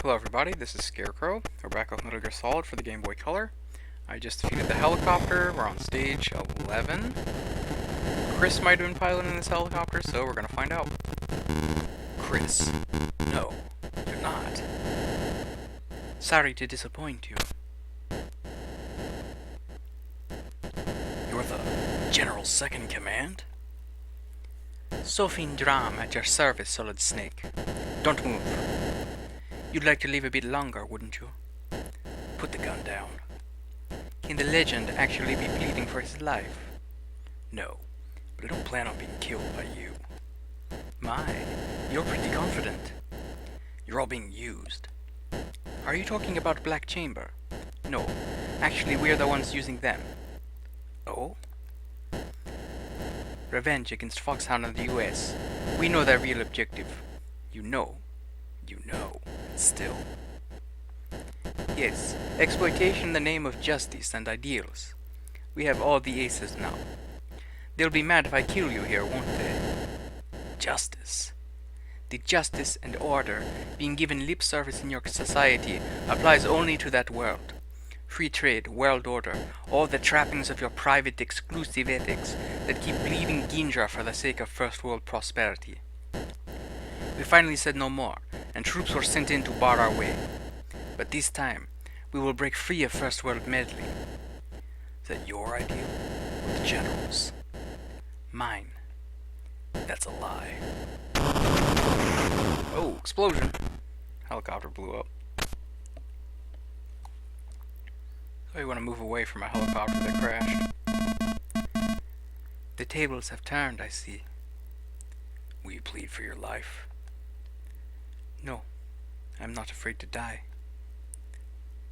Hello everybody, this is Scarecrow. We're back with Metal Gear Solid for the Game Boy Color. I just defeated the helicopter. We're on stage 11. Chris might have been piloting this helicopter, so we're gonna find out. Chris. No, you're not. Sorry to disappoint you. You're the General's second command? Sophie Dram at your service, Solid Snake. Don't move. You'd like to live a bit longer, wouldn't you? Put the gun down. Can the legend actually be pleading for his life? No, but I don't plan on being killed by you. My, you're pretty confident. You're all being used. Are you talking about Black Chamber? No, actually we're the ones using them. Oh? Revenge against Foxhound and the US. We know their real objective. You know. You know. Still. Yes, exploitation in the name of justice and ideals. We have all the aces now. They'll be mad if I kill you here, won't they? Justice. The justice and order being given lip service in your society applies only to that world. Free trade, world order, all the trappings of your private exclusive ethics that keep bleeding Ginja for the sake of first world prosperity. We finally said no more, and troops were sent in to bar our way. But this time, we will break free of first world meddling. Is that your ideal, or the General's? Mine. That's a lie. Oh, explosion! Helicopter blew up. So you want to move away from a helicopter that crashed. The tables have turned, I see. Will you plead for your life? No, I'm not afraid to die.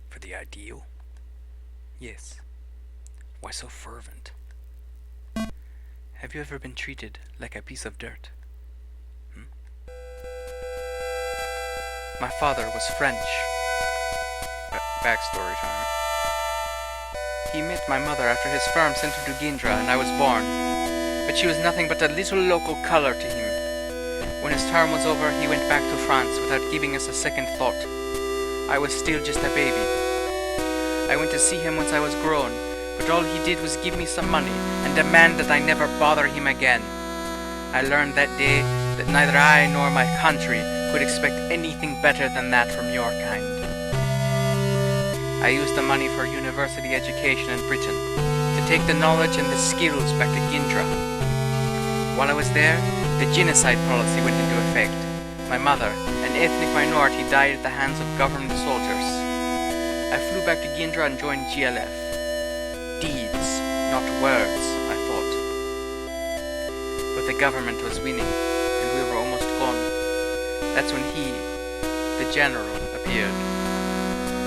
For the ideal? Yes. Why so fervent? Have you ever been treated like a piece of dirt? My father was French. Backstory time. He met my mother after his firm sent him to Gindra and I was born. But she was nothing but a little local color to him. When his term was over, he went back to France without giving us a second thought. I was still just a baby. I went to see him once I was grown, but all he did was give me some money and demand that I never bother him again. I learned that day that neither I nor my country could expect anything better than that from your kind. I used the money for university education in Britain, to take the knowledge and the skills back to Gindra. While I was there, the genocide policy went into effect. My mother, an ethnic minority, died at the hands of government soldiers. I flew back to Gindra and joined GLF. Deeds, not words, I thought. But the government was winning, and we were almost gone. That's when he, the general, appeared,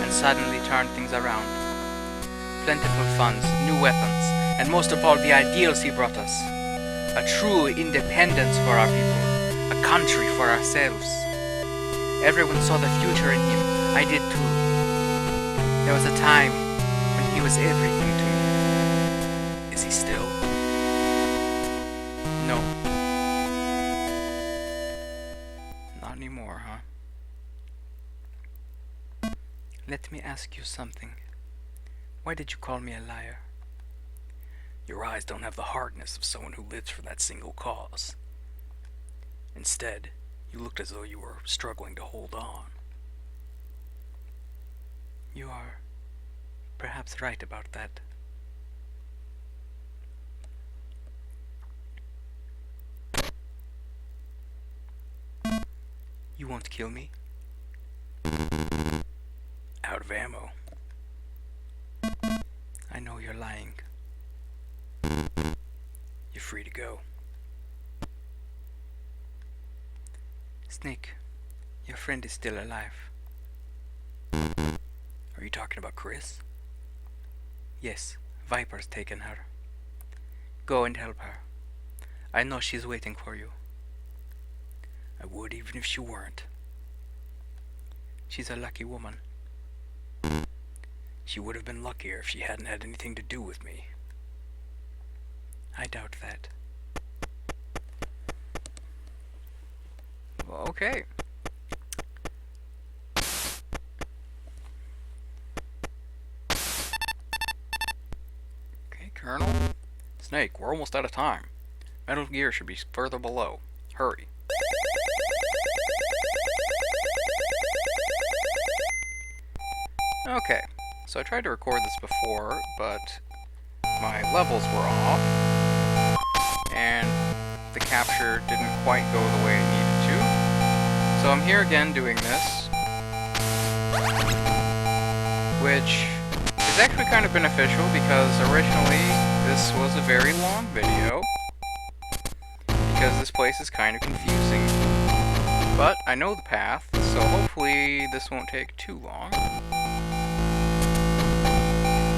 and suddenly turned things around. Plentiful funds, new weapons, and most of all the ideals he brought us. A true independence for our people, a country for ourselves. Everyone saw the future in him. I did too. There was a time when he was everything to me. Is he still? No. Not anymore, huh? Let me ask you something. Why did you call me a liar? Your eyes don't have the hardness of someone who lives for that single cause. Instead, you looked as though you were struggling to hold on. You are perhaps right about that. You won't kill me? Out of ammo. I know you're lying. You're free to go. Snake, your friend is still alive. Are you talking about Chris? Yes, Viper's taken her. Go and help her. I know she's waiting for you. I would even if she weren't. She's a lucky woman. She would have been luckier if she hadn't had anything to do with me. I doubt that. Okay. Colonel? Snake, we're almost out of time. Metal Gear should be further below. Hurry. Okay, so I tried to record this before, but my levels were off, and the capture didn't quite go the way it needed to. So I'm here again doing this, which is actually kind of beneficial because originally this was a very long video, because this place is kind of confusing. But I know the path, so hopefully this won't take too long.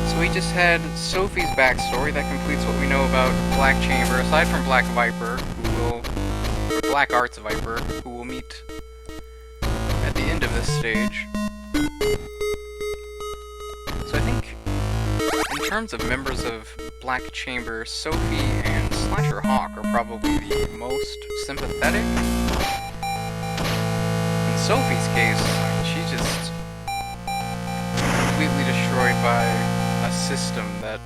So we just had Sophie's backstory that completes what we know about Black Chamber, aside from Black Viper, or Black Arts Viper, who will meet at the end of this stage. So I think, in terms of members of Black Chamber, Sophie and Slasher Hawk are probably the most sympathetic. In Sophie's case, she's just completely destroyed by a system that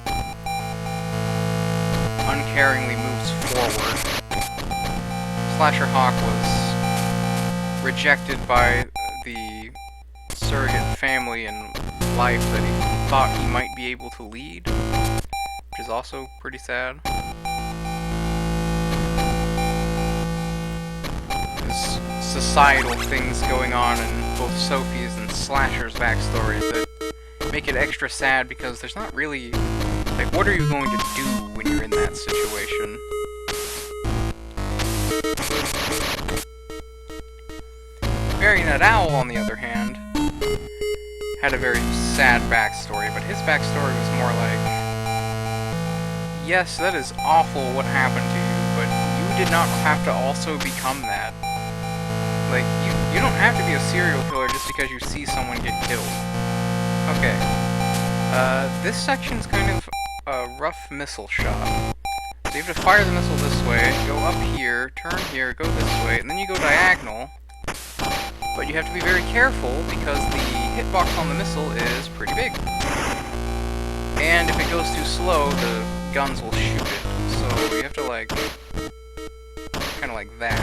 uncaringly moves forward. Slasher Hawk was rejected by the surrogate family and life that he thought he might be able to lead, which is also pretty sad. There's societal things going on in both Sophie's and Slasher's backstories that make it extra sad because there's not really, like, what are you going to do when you're in that situation? Marionette Owl, on the other hand, had a very sad backstory, but his backstory was more like, yes, that is awful what happened to you, but you did not have to also become that. Like, you don't have to be a serial killer just because you see someone get killed. Okay. This section's kind of a rough missile shot. So you have to fire the missile this way, go up here, turn here, go this way, and then you go diagonal. But you have to be very careful because the hitbox on the missile is pretty big. And if it goes too slow, the guns will shoot it. So you have to, like, kind of like that.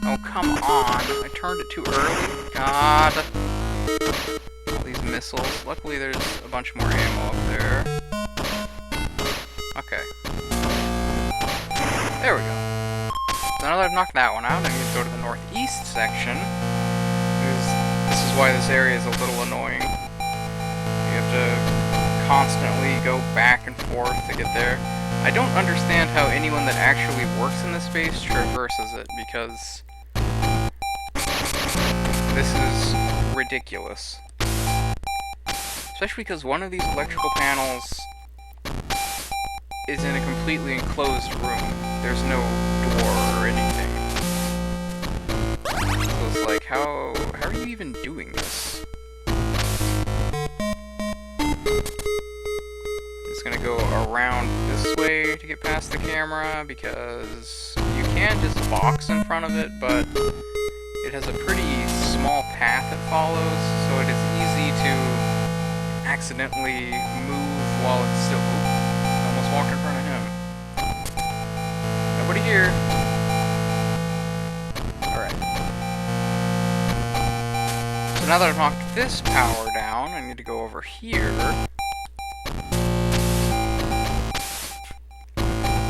Oh, come on. I turned it too early. God. All these missiles. Luckily there's a bunch more ammo up there. Okay. There we go. So now that I've knocked that one out, I need to go to the northeast section. This is why this area is a little annoying. You have to constantly go back and forth to get there. I don't understand how anyone that actually works in this space traverses it, because this is ridiculous. Especially because one of these electrical panels is in a completely enclosed room. There's no door or anything. So it's like, how are you even doing this? It's gonna go around this way to get past the camera, because you can just box in front of it, but it has a pretty small path it follows, so it is easy to accidentally move while it's still... almost walked in front of him. Nobody here. Alright. So now that I've knocked this power down, I need to go over here.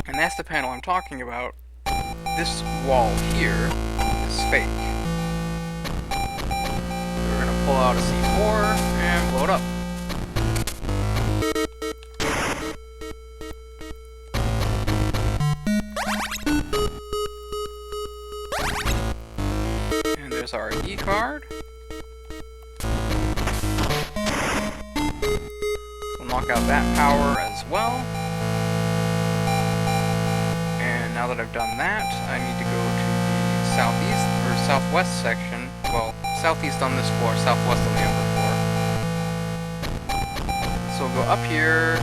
And that's the panel I'm talking about. This wall here is fake. We're gonna pull out a C4 and blow it up. And there's our E card. We'll knock out that power as well. Now that I've done that, I need to go to the southeast, or southwest section. Well, southeast on this floor, southwest on the upper floor. So we'll go up here,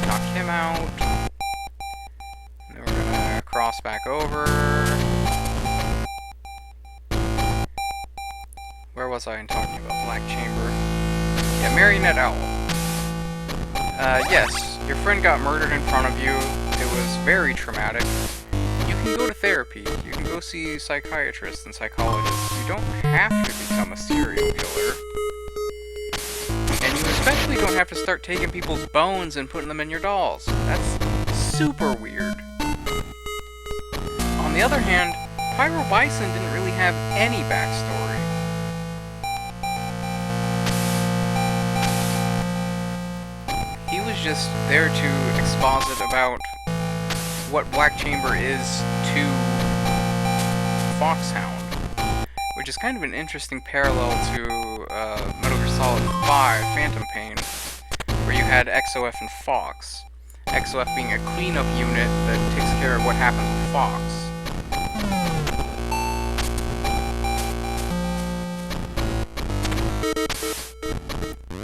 knock him out, and then we're gonna cross back over. Where was I in talking about Black Chamber? Yeah, Marionette Owl. Yes, your friend got murdered in front of you. It was very traumatic. You can go to therapy. You can go see psychiatrists and psychologists. You don't have to become a serial killer. And you especially don't have to start taking people's bones and putting them in your dolls. That's super weird. On the other hand, Pyro Bison didn't really have any backstory. He was just there to exposit about what Black Chamber is to Foxhound, which is kind of an interesting parallel to Metal Gear Solid 5 Phantom Pain, where you had XOF and Fox. XOF being a cleanup unit that takes care of what happens with Fox.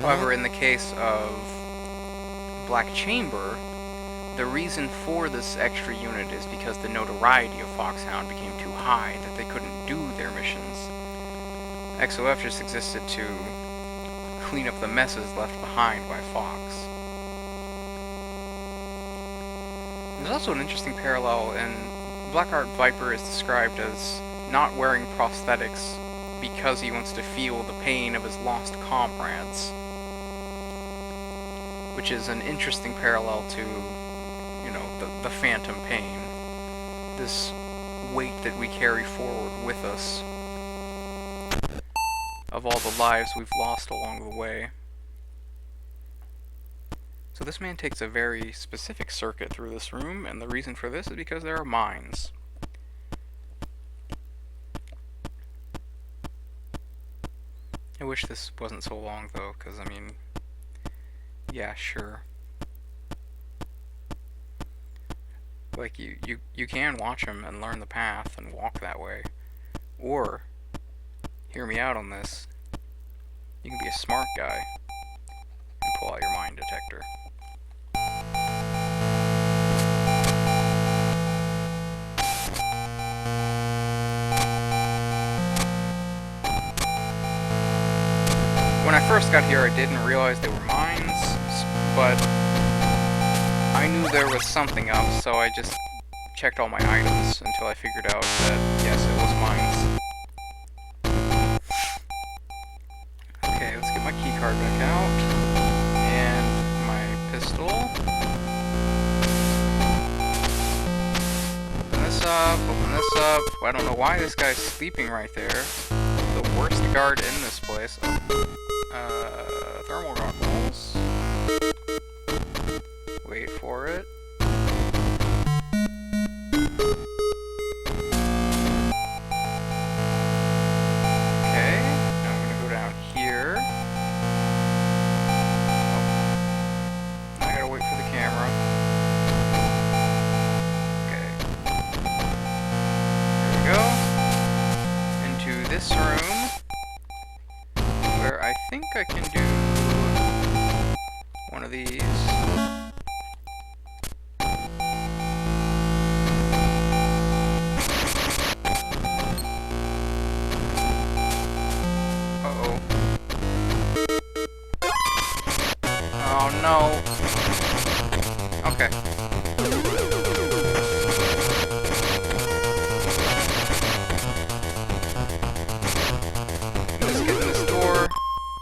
However, in the case of Black Chamber, the reason for this extra unit is because the notoriety of Foxhound became too high that they couldn't do their missions. XOF just existed to clean up the messes left behind by Fox. There's also an interesting parallel in Blackheart Viper is described as not wearing prosthetics because he wants to feel the pain of his lost comrades, which is an interesting parallel to, you know, the phantom pain. This weight that we carry forward with us of all the lives we've lost along the way. So this man takes a very specific circuit through this room, and the reason for this is because there are mines. I wish this wasn't so long though, because I mean, yeah, sure. Like, you can watch him and learn the path and walk that way. Or, hear me out on this, you can be a smart guy and pull out your mine detector. When I first got here, I didn't realize they were mines, but I knew there was something up, so I just checked all my items until I figured out that, yes, it was mines. Okay, let's get my keycard back out, and my pistol. Open this up, open this up. I don't know why this guy's sleeping right there. The worst guard in this place. Thermal goggles. Wait for it. Okay, now I'm gonna go down here. Oh. I gotta wait for the camera. Okay. There we go. Into this room, where I think I can do one of these. Uh-oh. Oh no. Okay. Just get in this door,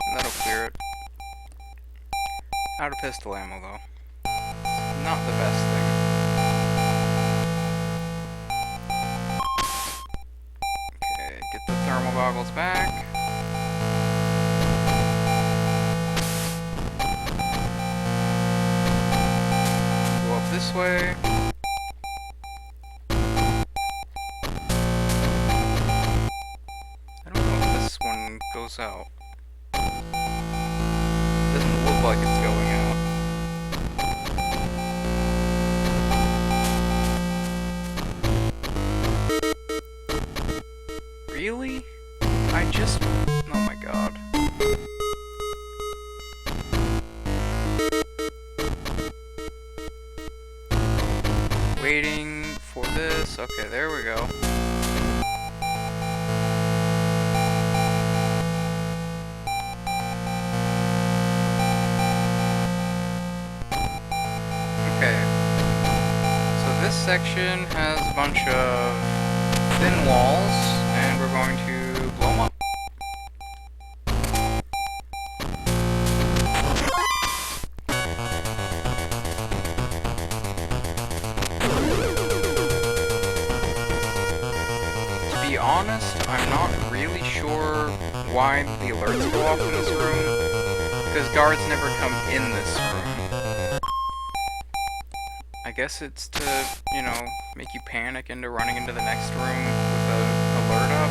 and that'll clear it. Out of pistol ammo, though. Not the best thing. Okay, get the thermal goggles back. Go up this way. I don't know if this one goes out. Doesn't look like it's going out. Really? I just... oh my god. Waiting for this. Okay, there we go. section has a bunch of thin walls, and we're going to blow them up. To be honest, I'm not really sure why the alerts go off in this room, because guards never come in this room. I guess it's to, you know, make you panic into running into the next room with an alert up.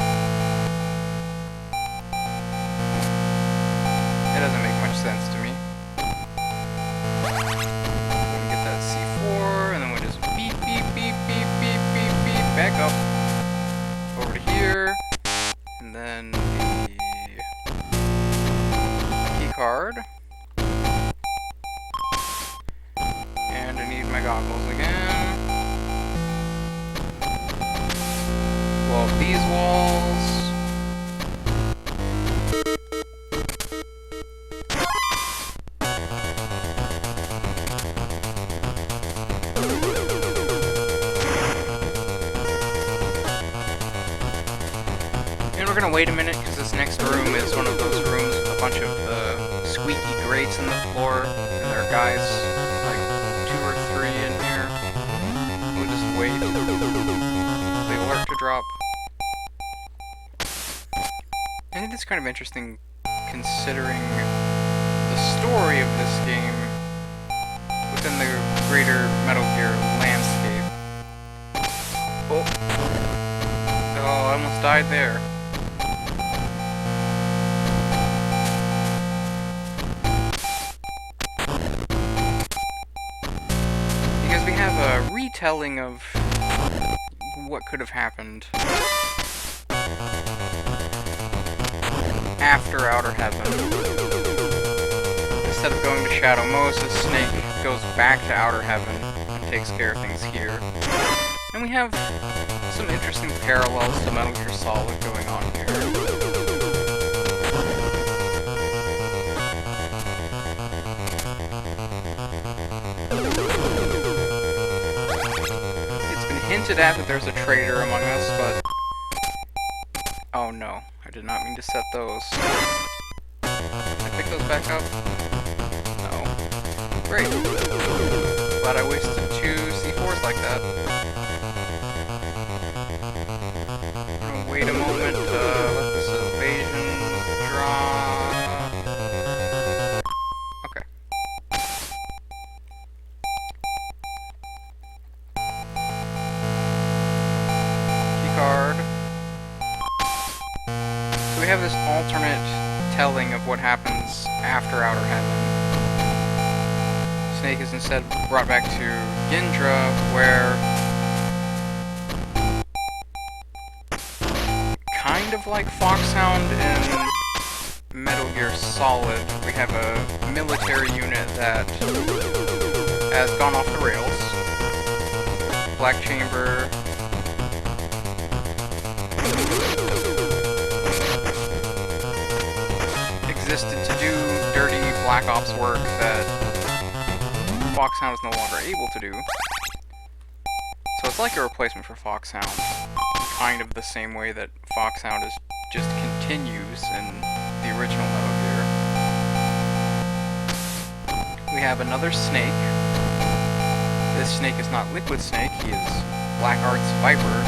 It doesn't make much sense to me. We can get that C4, and then we'll just beep, beep, beep, beep, beep, beep, beep, back up. Over to here, and then the key card. And I need my goggles again. Blow up these walls. And we're gonna wait a minute, because this next room is one of those rooms with a bunch of squeaky grates in the floor, and there are guys, like 2 or 3 in here. We'll just wait for the alert to drop. I think that's kind of interesting, considering the story of this game within the greater Metal Gear landscape. Oh, I almost died there. Because we have a retelling of what could have happened after Outer Heaven. Instead of going to Shadow Moses, Snake goes back to Outer Heaven and takes care of things here. And we have some interesting parallels to Metal Gear Solid going on here. It's been hinted at that there's a traitor among us, but... oh no, I did not mean to set those. Can I pick those back up? No. Great. Glad I wasted 2 C4s like that. I'm gonna wait a moment, let this evasion drop. Okay. Keycard. So we have this alternate telling of what happens after Outer Heaven. Snake is instead brought back to Gintra, where... kind of like Foxhound in Metal Gear Solid, we have a military unit that has gone off the rails. Black Chamber... existed to do dirty Black Ops work that Foxhound is no longer able to do. So it's like a replacement for Foxhound. Kind of the same way that Foxhound just continues in the original Metal Gear. We have another Snake. This Snake is not Liquid Snake, he is Black Art's Viper.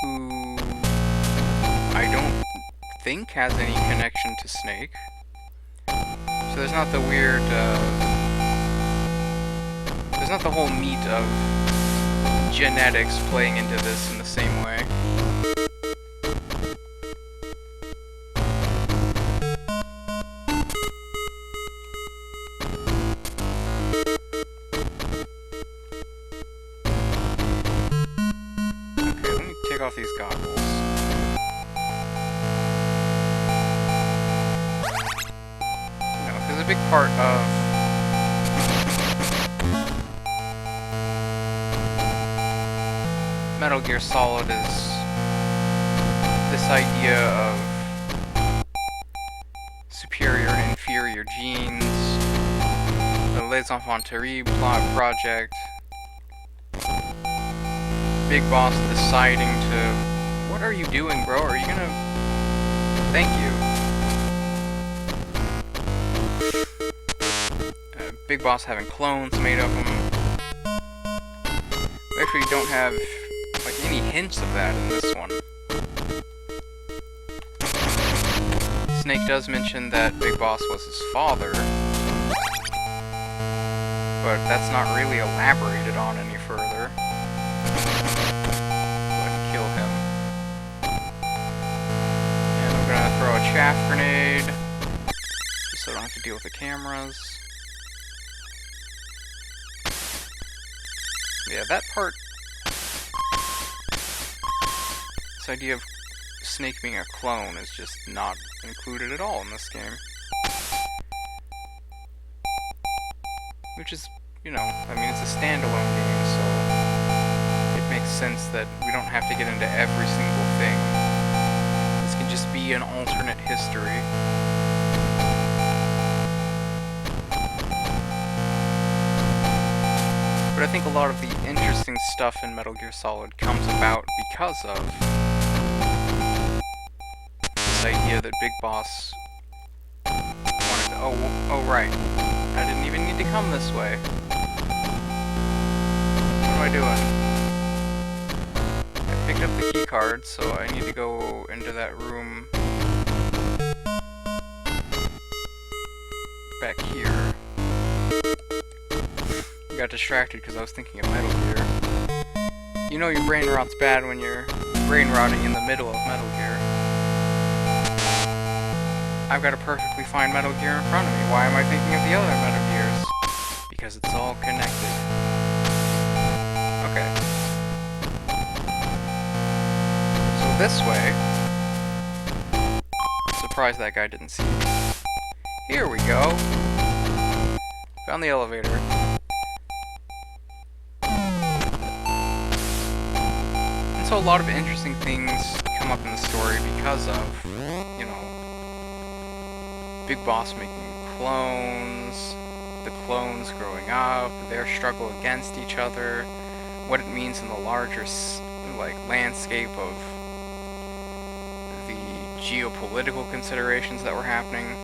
Who I don't think has any connection to Snake. So there's not the weird, there's not the whole meat of genetics playing into this in the same way. Okay, let me take off these goggles. Because a big part of Metal Gear Solid is this idea of superior and inferior genes, the Les Enfants Terribles plot project. Big Boss deciding to... What are you doing, bro? Are you gonna... Thank you. Big Boss having clones made of him. We actually don't have, like, any hints of that in this one. Snake does mention that Big Boss was his father, but that's not really elaborated on any further. Go ahead and kill him. And I'm gonna throw a chaff grenade, just so I don't have to deal with the cameras. Yeah, that part... This idea of Snake being a clone is just not included at all in this game. Which is, you know, I mean, it's a standalone game, so it makes sense that we don't have to get into every single thing. This can just be an alternate history. But I think a lot of the interesting stuff in Metal Gear Solid comes about because of this idea that Big Boss wanted to... Oh, right. I didn't even need to come this way. What am I doing? I picked up the key card, so I need to go into that room back here. Got distracted because I was thinking of Metal Gear. You know your brain rot's bad when you're brain rotting in the middle of Metal Gear. I've got a perfectly fine Metal Gear in front of me. Why am I thinking of the other Metal Gears? Because it's all connected. Okay. So this way... Surprised that guy didn't see me. Here we go! Found the elevator. So a lot of interesting things come up in the story because of, you know, Big Boss making clones, the clones growing up, their struggle against each other, what it means in the larger, like, landscape of the geopolitical considerations that were happening.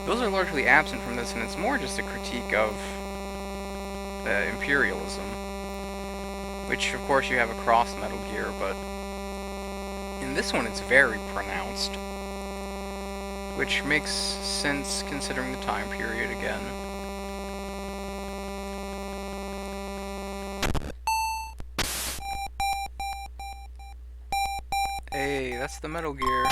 Those are largely absent from this, and it's more just a critique of imperialism. Which, of course, you have across Metal Gear, but in this one it's very pronounced. Which makes sense considering the time period again. Hey, that's the Metal Gear.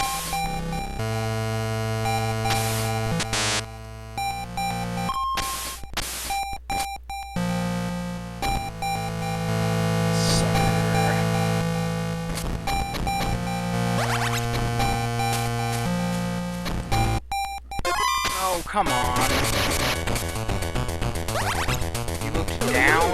Oh, come on. He looked down.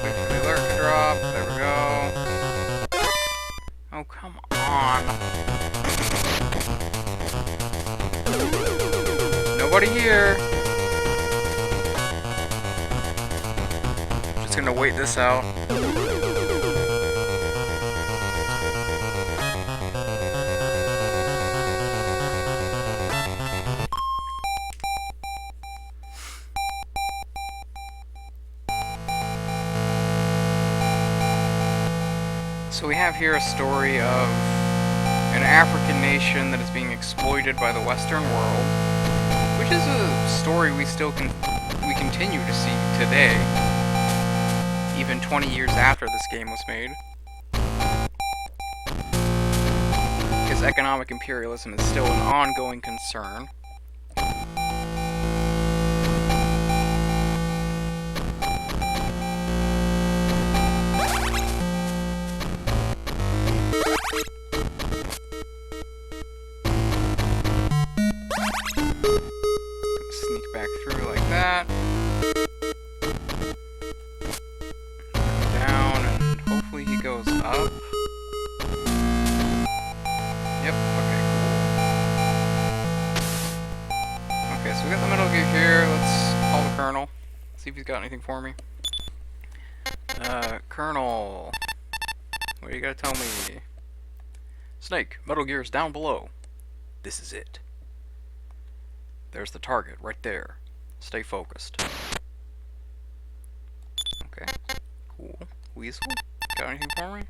Wait for the alert to drop. There we go. Oh, come on. Nobody here. Gonna wait this out. So we have here a story of an African nation that is being exploited by the Western world, which is a story we continue to see today. Even 20 years after this game was made. Because economic imperialism is still an ongoing concern. Sneak back through like that. Down, and hopefully we got the Metal Gear here. Let's call the Colonel. See if he's got anything for me. Colonel. What do you gotta tell me? Snake, Metal Gear's down below. This is it. There's the target, right there. Stay focused. Okay. Cool. Weasel, got anything for me?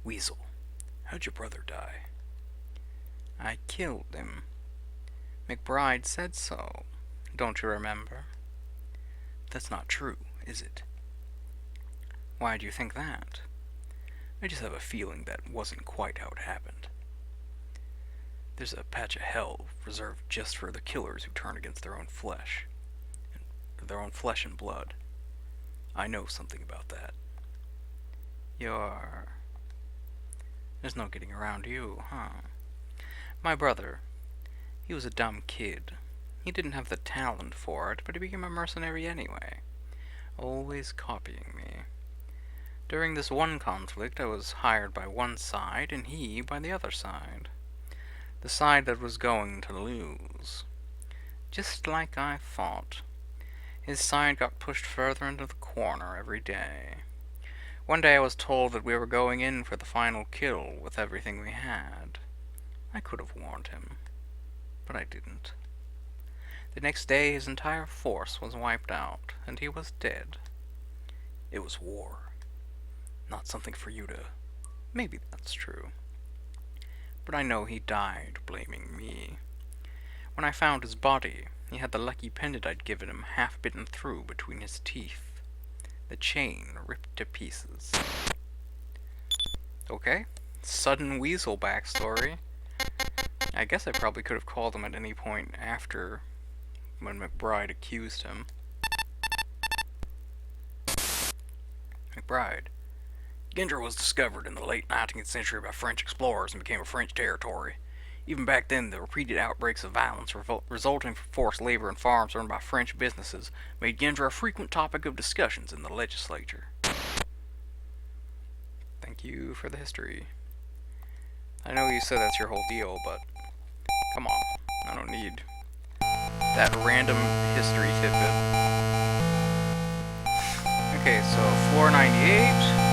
Weasel, how'd your brother die? I killed him. McBride said so. Don't you remember? That's not true, is it? Why do you think that? I just have a feeling that wasn't quite how it happened. There's a patch of hell reserved just for the killers who turn against their own flesh. Their own flesh and blood. I know something about that. There's no getting around you, huh? My brother, he was a dumb kid. He didn't have the talent for it, but he became a mercenary anyway. Always copying me. During this one conflict, I was hired by one side, and he by the other side. The side that was going to lose. Just like I thought. His side got pushed further into the corner every day. One day I was told that we were going in for the final kill with everything we had. I could have warned him, but I didn't. The next day his entire force was wiped out, and he was dead. It was war. Not something for you to... Maybe that's true. But I know he died blaming me. When I found his body, he had the lucky pendant I'd given him half bitten through between his teeth. The chain ripped to pieces. Okay. Sudden Weasel backstory. I guess I probably could have called him at any point after when McBride accused him. McBride. Gendra was discovered in the late 19th century by French explorers and became a French territory. Even back then, the repeated outbreaks of violence resulting from forced labor in farms run by French businesses made Gendra a frequent topic of discussions in the legislature. Thank you for the history. I know you said that's your whole deal, but come on, I don't need that random history tidbit. Okay, so floor 98.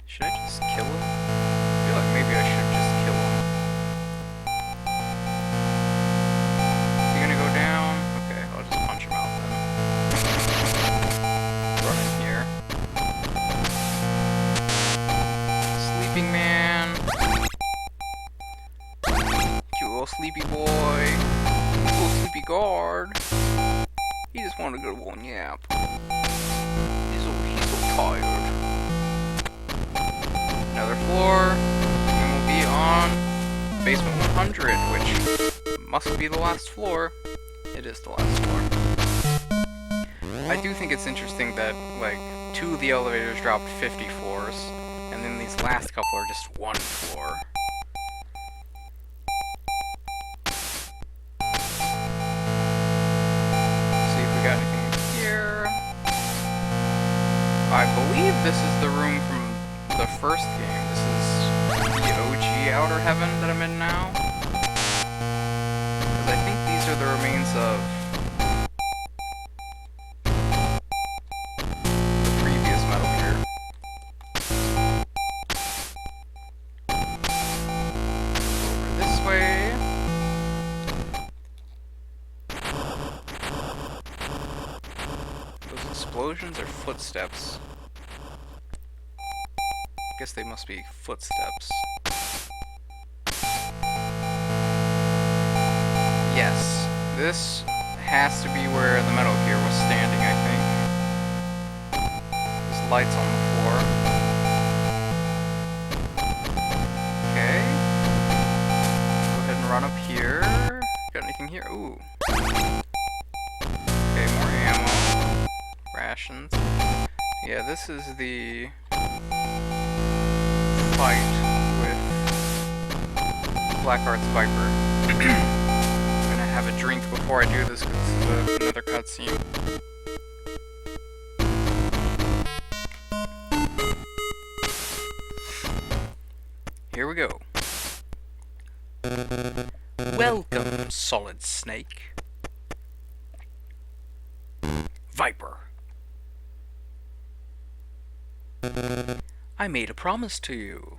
Should I just kill him? I feel like maybe I should just kill him. Is he gonna go down? Okay, I'll just punch him out then. Run in here. Sleeping man. Cute little sleepy boy. Little sleepy guard. He just wanted to go to one nap. He's so tired. Another floor, and we'll be on basement 100, which must be the last floor. It is the last floor. I do think it's interesting that, like, 2 of the elevators dropped 50 floors, and then these last couple are just 1 floor. See if we got anything here. I believe this is the room from the first game. This is the OG Outer Heaven that I'm in now. Because I think these are the remains of the previous Metal Gear. Over this way. Those explosions are footsteps. I guess they must be footsteps. Yes, this has to be where the Metal Gear was standing, I think. There's lights on the floor. Okay. Go ahead and run up here. Got anything here? Ooh. Okay, more ammo. Rations. Yeah, this is the fight with Black Arts Viper. I'm gonna have a drink before I do this because this is another cutscene. Here we go. Welcome, Solid Snake. Viper. I made a promise to you,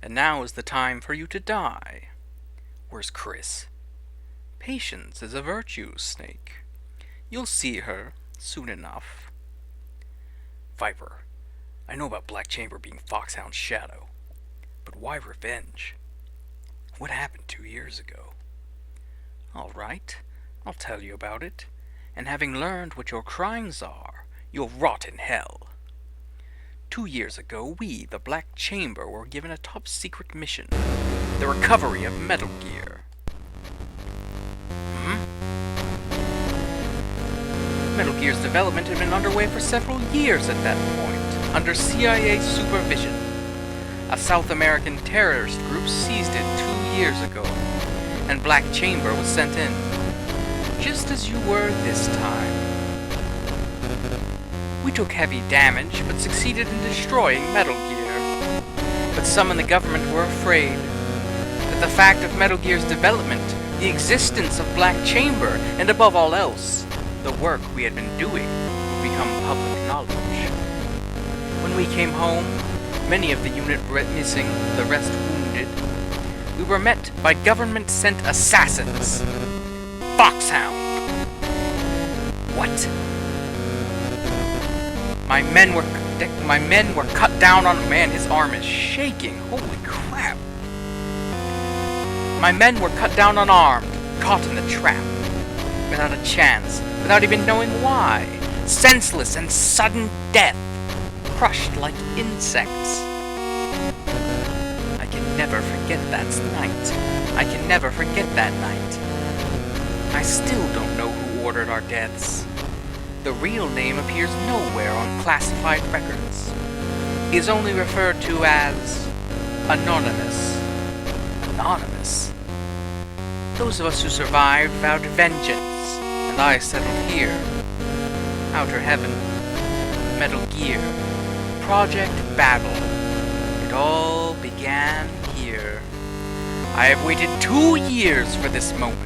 and now is the time for you to die. Where's Chris? Patience is a virtue, Snake. You'll see her soon enough. Viper, I know about Black Chamber being Foxhound's shadow, but why revenge? What happened 2 years ago? All right, I'll tell you about it, and having learned what your crimes are, you'll rot in hell. 2 years ago, we, the Black Chamber, were given a top-secret mission, the recovery of Metal Gear. Metal Gear's development had been underway for several years at that point, under CIA supervision. A South American terrorist group seized it 2 years ago, and Black Chamber was sent in, just as you were this time. We took heavy damage, but succeeded in destroying Metal Gear. But some in the government were afraid that the fact of Metal Gear's development, the existence of Black Chamber, and above all else, the work we had been doing, would become public knowledge. When we came home, many of the unit were missing, the rest wounded. We were met by government-sent assassins. Foxhound! What? My men were cut down on... Man, his arm is shaking. Holy crap. My men were cut down unarmed, caught in the trap. Without a chance, without even knowing why. Senseless and sudden death. Crushed like insects. I can never forget that night. I can never forget that night. I still don't know who ordered our deaths. The real name appears nowhere on classified records. He is only referred to as Anonymous. Anonymous? Those of us who survived vowed vengeance, and I settled here. Outer Heaven. Metal Gear. Project Battle. It all began here. I have waited 2 years for this moment.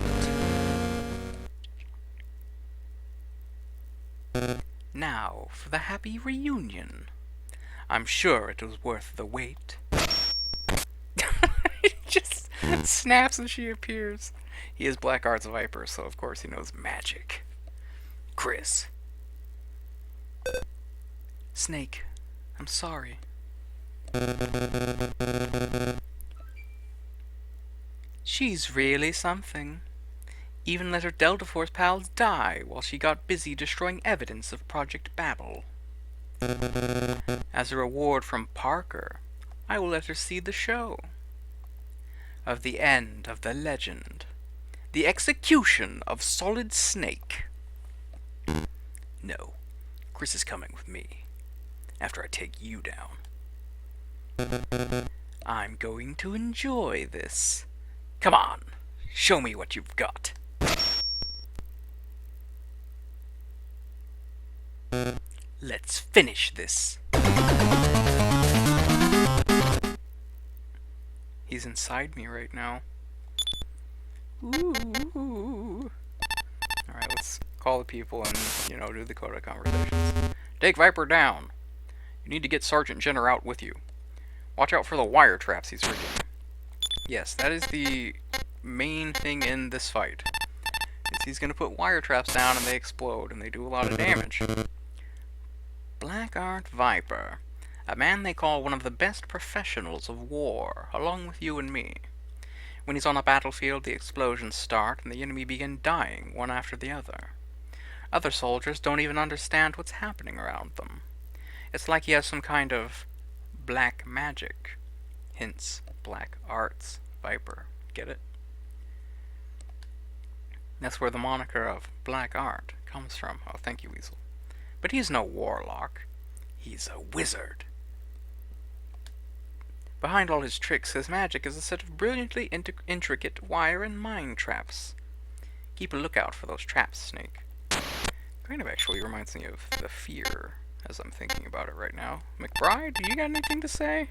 Now, for the happy reunion. I'm sure it was worth the wait. He just snaps and she appears. He is Black Arts Viper, so of course he knows magic. Chris. Snake, I'm sorry. She's really something. Even let her Delta Force pals die while she got busy destroying evidence of Project Battle. As a reward from Parker, I will let her see the show of the end of the legend, the execution of Solid Snake. No, Chris is coming with me, after I take you down. I'm going to enjoy this. Come on, show me what you've got. Let's finish this. He's inside me right now. Ooh. Alright, let's call the people and, do the Coda conversations. Take Viper down. You need to get Sergeant Jenner out with you. Watch out for the wire traps he's rigging. Yes, that is the main thing in this fight. He's gonna put wire traps down and they explode and they do a lot of damage. Black Art Viper, a man they call one of the best professionals of war, along with you and me. When he's on a battlefield, the explosions start and the enemy begin dying one after the other. Other soldiers don't even understand what's happening around them. It's like he has some kind of black magic. Hence, Black Arts Viper. Get it? That's where the moniker of Black Art comes from. Oh, thank you, Weasel. But he's no warlock. He's a wizard. Behind all his tricks, his magic is a set of brilliantly intricate wire and mine traps. Keep a lookout for those traps, Snake. Kind of actually reminds me of The Fear, as I'm thinking about it right now. McBride, you got anything to say?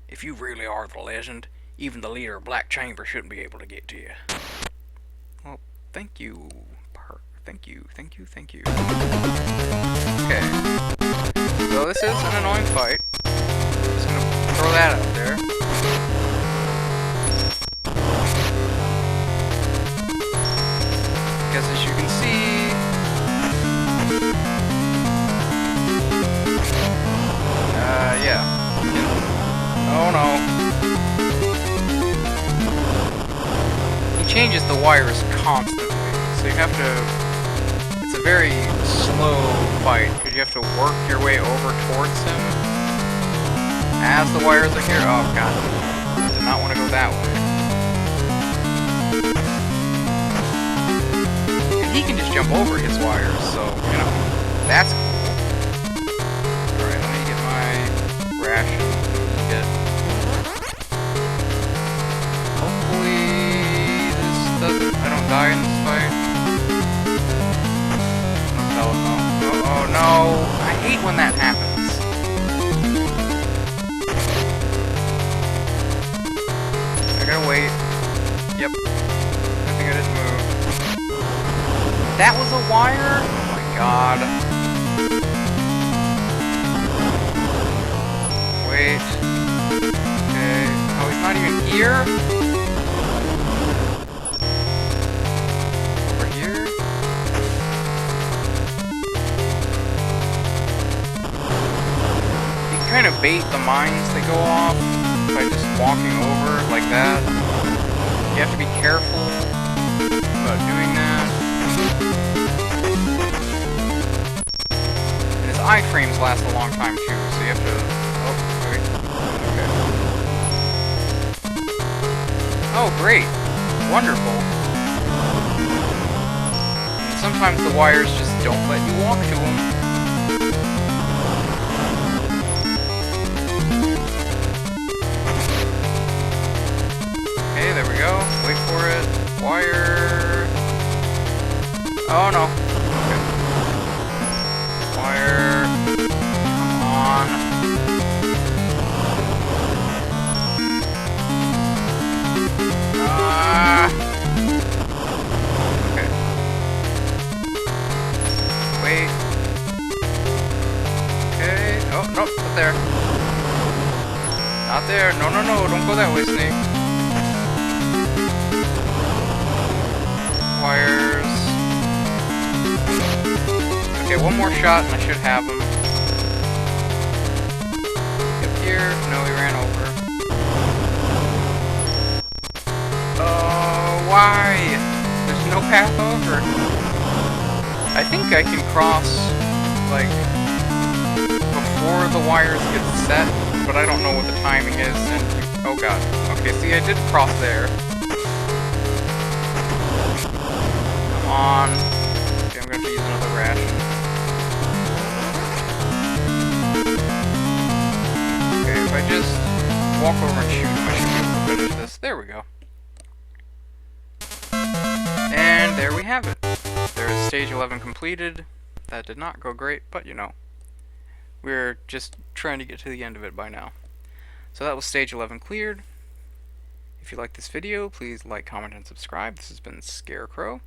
If you really are the legend, even the leader of Black Chamber shouldn't be able to get to you. Well, thank you, Park. Thank you. Okay. So this is an annoying fight. Just gonna throw that out there. Because as you can see... yeah. Oh no. He changes the wires constantly, so you have to... It's a very slow fight, because you have to work your way over towards him as the wires are here. Oh god, I did not want to go that way. And he can just jump over his wires, so, you know, that's cool. Alright, let me get my ration. Hopefully I don't die in this fight. Oh no! I hate when that happens. I gotta wait. Yep. I think I didn't move. That was a wire? Oh my god. Wait. Okay. Oh, he's not even here? Kind of bait the mines that go off by just walking over like that. You have to be careful about doing that. And his iframes last a long time too, so you have to... Oh, wait. Okay. Oh, great. Wonderful. And sometimes the wires just don't let you walk to them. There we go. Wait for it. Wire. Oh no. Okay. Wire. Come on. Okay. Wait. Okay. Oh, no, not there. Not there. No, no, no. Don't go that way, Snake. Wires. Okay, one more shot and I should have him. Up here. No, he ran over. Oh, why? There's no path over. I think I can cross, like, before the wires get set, but I don't know what the timing is. And oh god. Okay, see, I did cross there. On. Okay, I'm gonna have to use another ration. Okay, if I just walk over and shoot him, I should be able to finish this. There we go. And there we have it. There is stage 11 completed. That did not go great, but you know, we're just trying to get to the end of it by now. So that was stage 11 cleared. If you like this video, please like, comment, and subscribe. This has been Scarecrow.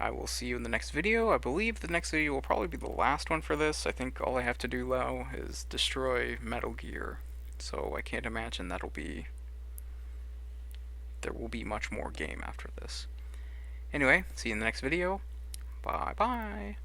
I will see you in the next video. I believe the next video will probably be the last one for this. I think all I have to do now is destroy Metal Gear. So I can't imagine there will be much more game after this. Anyway, see you in the next video. Bye bye.